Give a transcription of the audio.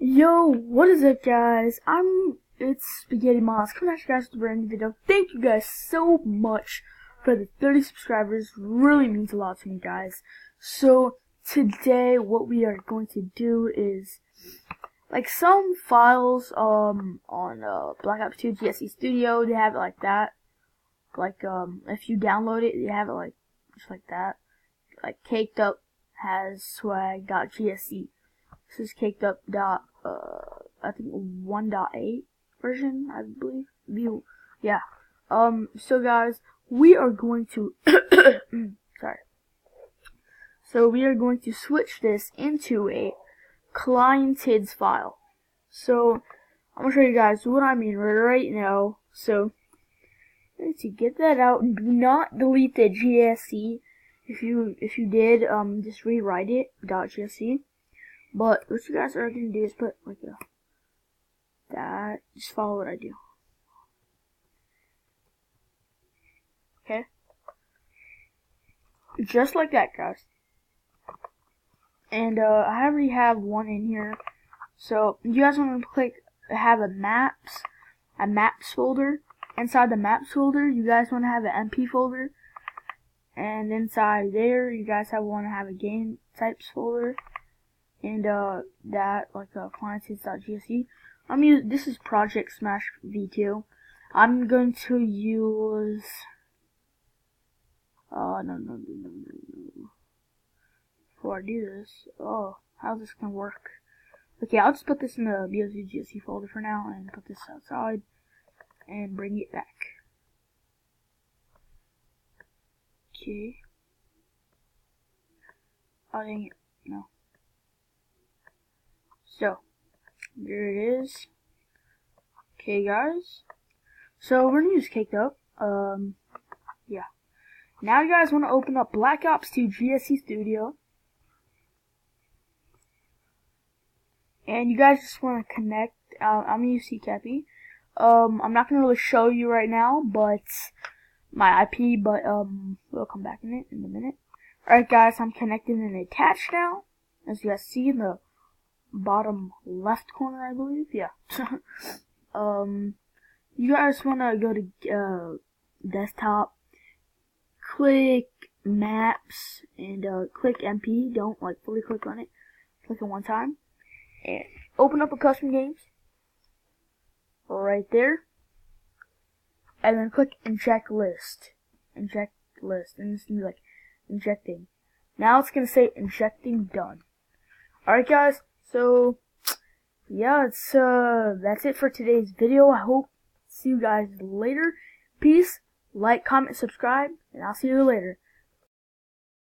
Yo, what is up, guys? It's Spaghetti Moss coming at you guys with a brand new video. Thank you guys so much for the 30 subscribers. Really means a lot to me, guys. So today, what we are going to do is like some files on Black Ops 2 GSC Studio. They have it like that. Like if you download it, they have it like just like that. Like Caked Up has swag.gsc. This is Caked Up I think 1.8 version, I believe. View, yeah. So guys, we are going to sorry. So we are going to switch this into a cliented's file. So I'm gonna show you guys what I mean right now. So to get that out, do not delete the GSC. If you did, just rewrite it .gsc. But what you guys are gonna do is put like that. Just follow what I do. Okay? Just like that, guys. And I already have one in here. So you guys want to have a maps folder. Inside the maps folder, you guys want to have an MP folder. And inside there, you guys want to have a game types folder. And that like clienteds.gsc. This is Project Smash V2. I'm going to use no. Before I do this, how's this gonna work? Okay, I'll just put this in the bo2 GSC folder for now and put this outside and bring it back. Okay. Oh dang it, no. So, there it is. Okay, guys. So, we're gonna use Caked Up. Yeah. Now you guys want to open up Black Ops 2 GSC Studio. And you guys just want to connect. I'm gonna use CCAPI. I'm not gonna really show you right now, but my IP, but we'll come back in a minute. Alright, guys, I'm connected and attached now. As you guys see in the bottom left corner, I believe. Yeah. You guys want to go to desktop, click maps, and click MP. Don't fully click on it. Click it one time, and open up a custom games right there, and then click inject list, and it's gonna be like injecting. Now it's gonna say injecting done. Alright, guys. So, yeah, that's it for today's video. I hope to see you guys later. Peace, like, comment, subscribe, and I'll see you later.